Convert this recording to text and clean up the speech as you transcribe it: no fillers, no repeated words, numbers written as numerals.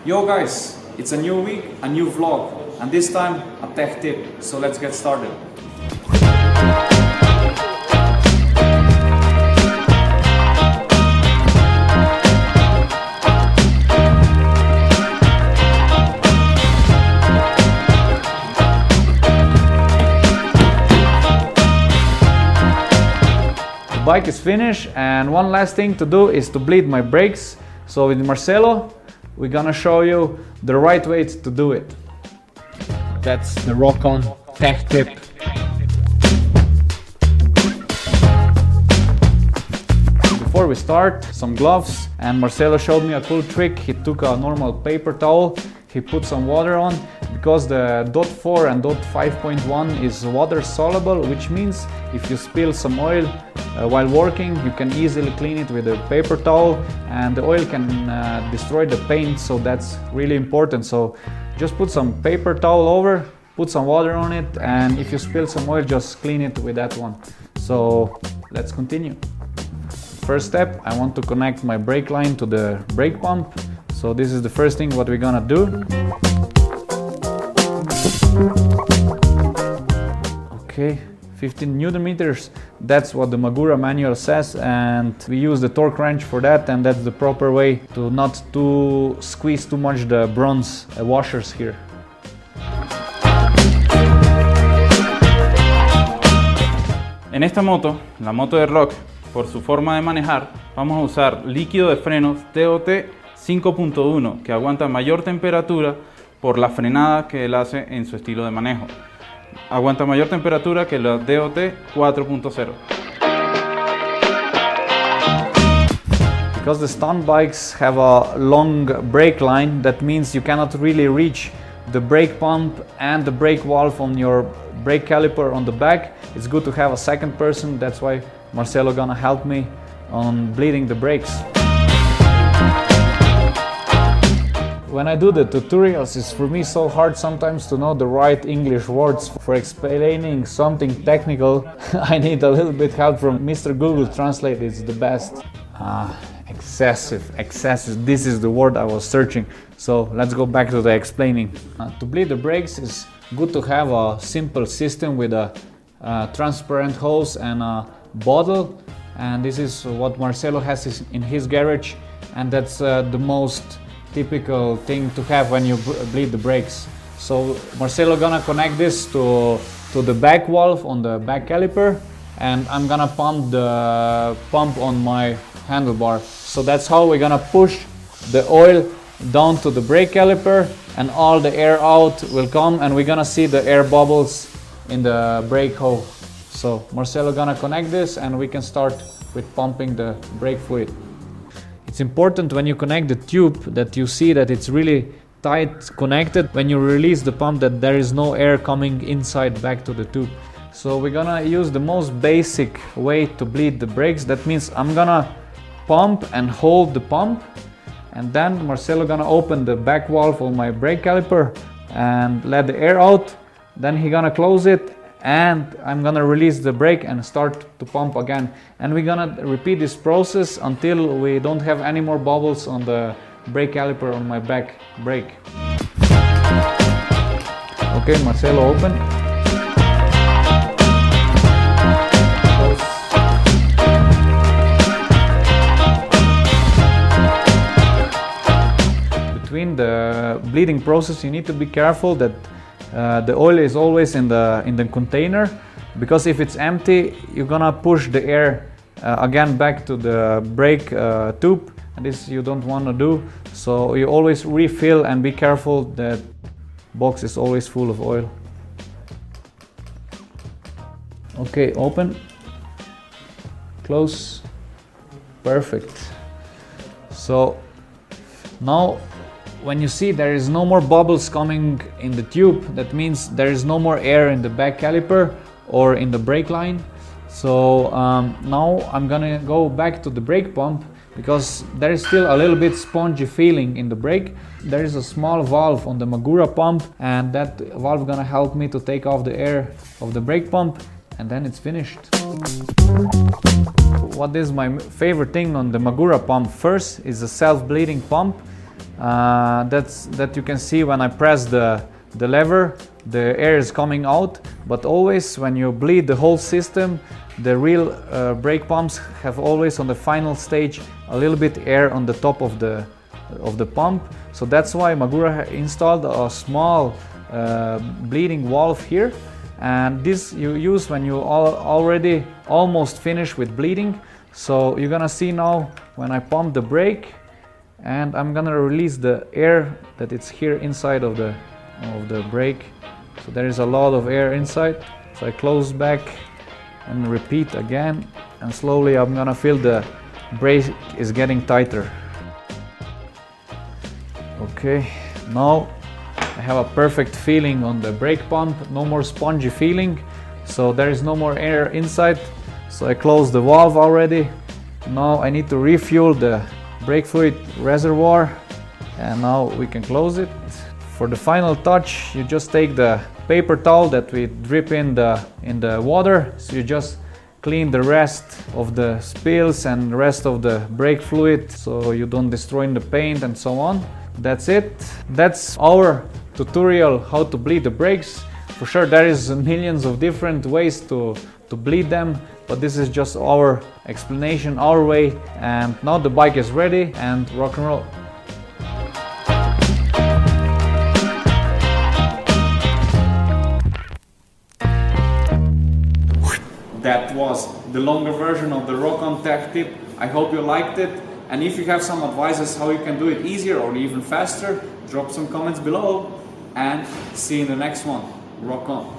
Yo guys, it's a new week, a new vlog, and this time a tech tip, so let's get started. The bike is finished, and one last thing to do is to bleed my brakes. So with Marcelo, we're gonna show you the right way to do it. That's the RokON tech tip. Before we start, some gloves, and Marcelo showed me a cool trick. He took a normal paper towel, he put some water on, because the .4 and .5.1 is water soluble, which means if you spill some oil while working, you can easily clean it with a paper towel, and the oil can destroy the paint, so that's really important. So just put some paper towel over, put some water on it, and if you spill some oil, just clean it with that one. So let's continue. First step, I want to connect my brake line to the brake pump. So this is the first thing what we're gonna do. Okay, 15 Newton meters, that's what the Magura manual says, and we use the torque wrench for that, and that's the proper way to not to squeeze too much the bronze washers here. En esta moto, la moto de Rock, por su forma de manejar, vamos a usar líquido de frenos TOT 5.1 que aguanta mayor temperatura por la frenada que él hace en su estilo de manejo. Aguanta mayor temperatura que la DOT 4.0. Because the stunt bikes have a long brake line, that means you cannot really reach the brake pump and the brake valve on your brake caliper on the back. It's good to have a second person, that's why Marcelo gonna help me on bleeding the brakes. When I do the tutorials, it's for me so hard sometimes to know the right English words. For explaining something technical, I need a little bit help from Mr. Google Translate, it's the best. Excessive, this is the word I was searching. So let's go back to the explaining. To bleed the brakes, it's good to have a simple system with a transparent hose and a bottle. And this is what Marcelo has in his garage, and that's the most typical thing to have when you bleed the brakes. So Marcelo gonna connect this to the back valve on the back caliper, and I'm gonna pump the pump on my handlebar. So that's how we're gonna push the oil down to the brake caliper, and all the air out will come, and we're gonna see the air bubbles in the brake hole. So Marcelo gonna connect this, and we can start with pumping the brake fluid. It's important when you connect the tube that you see that it's really tight connected. When you release the pump, that there is no air coming inside back to the tube. So we're gonna use the most basic way to bleed the brakes. That means I'm gonna pump and hold the pump, and then Marcelo gonna open the back valve on my brake caliper and let the air out. Then he gonna close it, and I'm gonna release the brake and start to pump again. And we're gonna repeat this process until we don't have any more bubbles on the brake caliper on my back brake. Okay, Marcelo, open. Close. Between the bleeding process, you need to be careful that the oil is always in the container, because if it's empty, you're gonna push the air again back to the brake tube, and this you don't want to do. So you always refill and be careful that box is always full of oil. Okay, open, close, perfect. So now when you see there is no more bubbles coming in the tube, that means there is no more air in the back caliper or in the brake line. So now I'm gonna go back to the brake pump, because there is still a little bit spongy feeling in the brake. There is a small valve on the Magura pump, and that valve gonna help me to take off the air of the brake pump, and then it's finished. What is my favorite thing on the Magura pump first is the self-bleeding pump. that you can see when I press the lever, the air is coming out, but always when you bleed the whole system, the real brake pumps have always on the final stage a little bit air on the top of the pump. So that's why Magura installed a small bleeding valve here, and this you use when you already almost finished with bleeding. So you're gonna see now when I pump the brake, and I'm gonna release the air that it's here inside of the brake. So there is a lot of air inside. So I close back and repeat again, and slowly I'm gonna feel the brake is getting tighter. Okay, now I have a perfect feeling on the brake pump, no more spongy feeling, so there is no more air inside. So I closed the valve already. Now I need to refuel the brake fluid reservoir, and now we can close it. For the final touch, you just take the paper towel that we drip in the water, so you just clean the rest of the spills and the rest of the brake fluid, so you don't destroy the paint and so on. That's it. That's our tutorial how to bleed the brakes. For sure there is millions of different ways to bleed them, but this is just our explanation, our way. And now the bike is ready, and rock and roll. That was the longer version of the RokON tech tip. I hope you liked it. And if you have some advices how you can do it easier or even faster, drop some comments below, and see you in the next one. Rock on.